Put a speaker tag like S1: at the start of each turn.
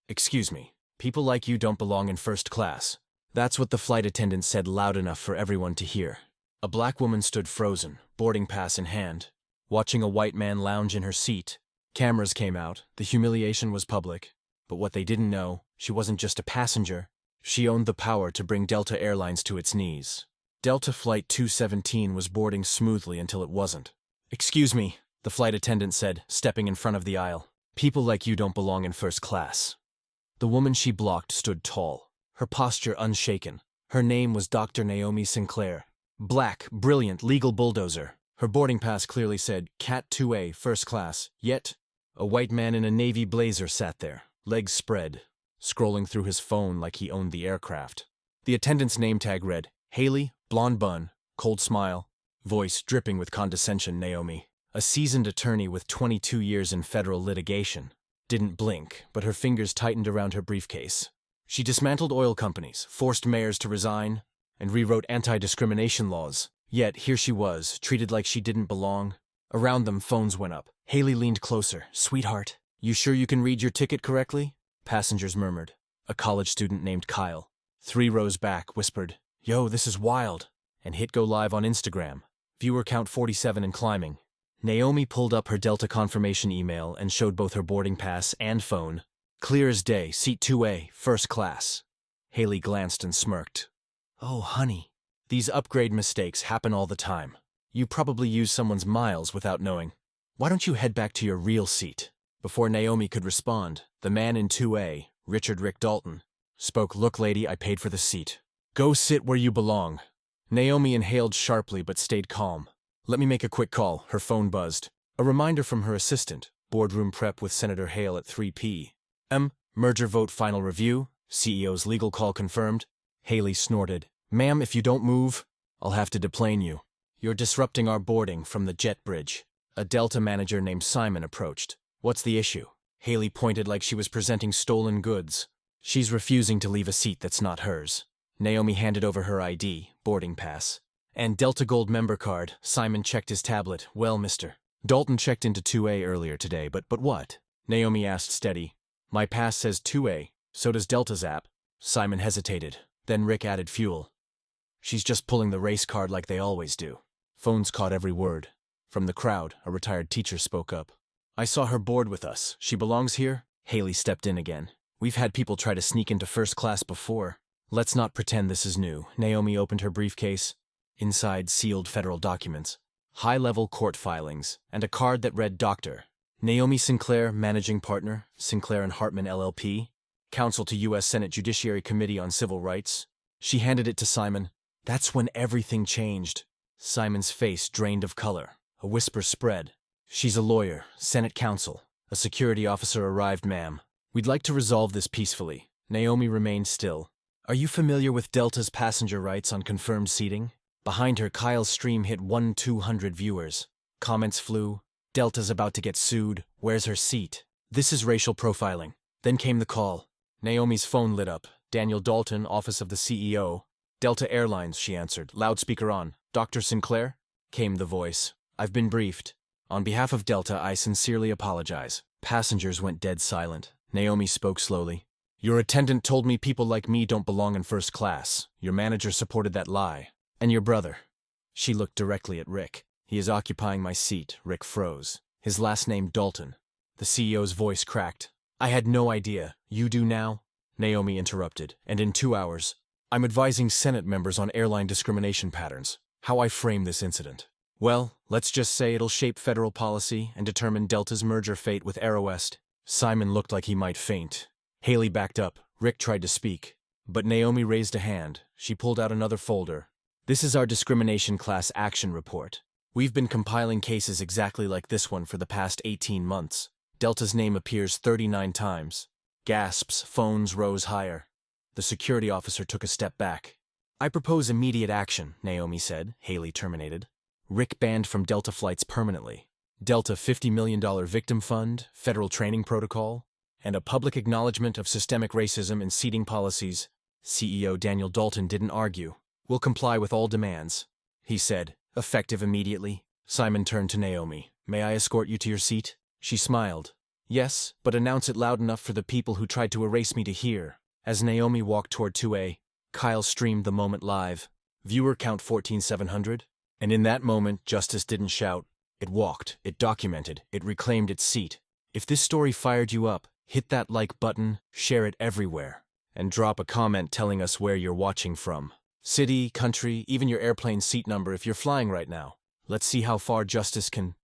S1: Excuse me, people like you don't belong in first class. That's what the flight attendant said loud enough for everyone to hear. A black woman stood frozen, boarding pass in hand, watching a white man lounge in her seat. Cameras came out, the humiliation was public. But what they didn't know, she wasn't just a passenger. She owned the power to bring Delta Airlines to its knees. Delta Flight 217 was boarding smoothly until it wasn't. Excuse me, the flight attendant said, stepping in front of the aisle. People like you don't belong in first class. The woman she blocked stood tall, her posture unshaken. Her name was Dr. Naomi Sinclair. Black, brilliant, legal bulldozer. Her boarding pass clearly said Cat 2A, first class, yet a white man in a navy blazer sat there, legs spread, scrolling through his phone like he owned the aircraft. The attendant's name tag read, Haley, blonde bun, cold smile, voice dripping with condescension, Naomi. A seasoned attorney with 22 years in federal litigation. Didn't blink, but her fingers tightened around her briefcase. She dismantled oil companies, forced mayors to resign, and rewrote anti-discrimination laws. Yet here she was, treated like she didn't belong. Around them, phones went up. Haley leaned closer. Sweetheart, you sure you can read your ticket correctly? Passengers murmured. A college student named Kyle, 3 rows back, whispered, Yo, this is wild, and hit go live on Instagram. Viewer count 47 and climbing. Naomi pulled up her Delta confirmation email and showed both her boarding pass and phone. Clear as day, seat 2A, first class. Haley glanced and smirked. Oh, honey. These upgrade mistakes happen all the time. You probably use someone's miles without knowing. Why don't you head back to your real seat? Before Naomi could respond, the man in 2A, Rick Dalton, spoke. Look, lady, I paid for the seat. Go sit where you belong. Naomi inhaled sharply but stayed calm. Let me make a quick call. Her phone buzzed. A reminder from her assistant. Boardroom prep with Senator Hale at 3 p.m. Merger vote final review. CEO's legal call confirmed. Haley snorted. Ma'am, if you don't move, I'll have to deplane you. You're disrupting our boarding from the jet bridge. A Delta manager named Simon approached. What's the issue? Haley pointed like she was presenting stolen goods. She's refusing to leave a seat that's not hers. Naomi handed over her ID, boarding pass, and Delta Gold member card. Simon checked his tablet. Well, mister. Dalton checked into 2A earlier today, but what? Naomi asked steady. My pass says 2A, so does Delta's app. Simon hesitated. Then Rick added fuel. She's just pulling the race card like they always do. Phones caught every word. From the crowd, a retired teacher spoke up. I saw her board with us. She belongs here? Haley stepped in again. We've had people try to sneak into first class before. Let's not pretend this is new. Naomi opened her briefcase. Inside, sealed federal documents, high-level court filings, and a card that read Dr. Naomi Sinclair, Managing Partner, Sinclair & Hartman LLP, Counsel to U.S. Senate Judiciary Committee on Civil Rights. She handed it to Simon. That's when everything changed. Simon's face drained of color. A whisper spread. She's a lawyer, Senate counsel. A security officer arrived, ma'am. We'd like to resolve this peacefully. Naomi remained still. Are you familiar with Delta's passenger rights on confirmed seating? Behind her, Kyle's stream hit 1,200 viewers. Comments flew. Delta's about to get sued. Where's her seat? This is racial profiling. Then came the call. Naomi's phone lit up. Daniel Dalton, office of the CEO. Delta Airlines, she answered. Loudspeaker on. Dr. Sinclair? Came the voice. I've been briefed. On behalf of Delta, I sincerely apologize. Passengers went dead silent. Naomi spoke slowly. Your attendant told me people like me don't belong in first class. Your manager supported that lie. And your brother. She looked directly at Rick. He is occupying my seat. Rick froze. His last name Dalton. The CEO's voice cracked. I had no idea. You do now? Naomi interrupted. And in 2 hours, I'm advising Senate members on airline discrimination patterns. How I frame this incident. Well, let's just say it'll shape federal policy and determine Delta's merger fate with AeroWest. Simon looked like he might faint. Haley backed up. Rick tried to speak. But Naomi raised a hand. She pulled out another folder. This is our discrimination class action report. We've been compiling cases exactly like this one for the past 18 months. Delta's name appears 39 times. Gasps, phones rose higher. The security officer took a step back. I propose immediate action, Naomi said. Haley terminated. Rick banned from Delta flights permanently. Delta $50 million victim fund, federal training protocol, and a public acknowledgement of systemic racism in seating policies. CEO Daniel Dalton didn't argue. We'll comply with all demands, he said, effective immediately. Simon turned to Naomi. May I escort you to your seat? She smiled. Yes, but announce it loud enough for the people who tried to erase me to hear. As Naomi walked toward 2A, Kyle streamed the moment live. Viewer count 14,700. And in that moment, Justice didn't shout. It walked, it documented, it reclaimed its seat. If this story fired you up, hit that like button, share it everywhere, and drop a comment telling us where you're watching from. City, country, even your airplane seat number if you're flying right now. Let's see how far justice can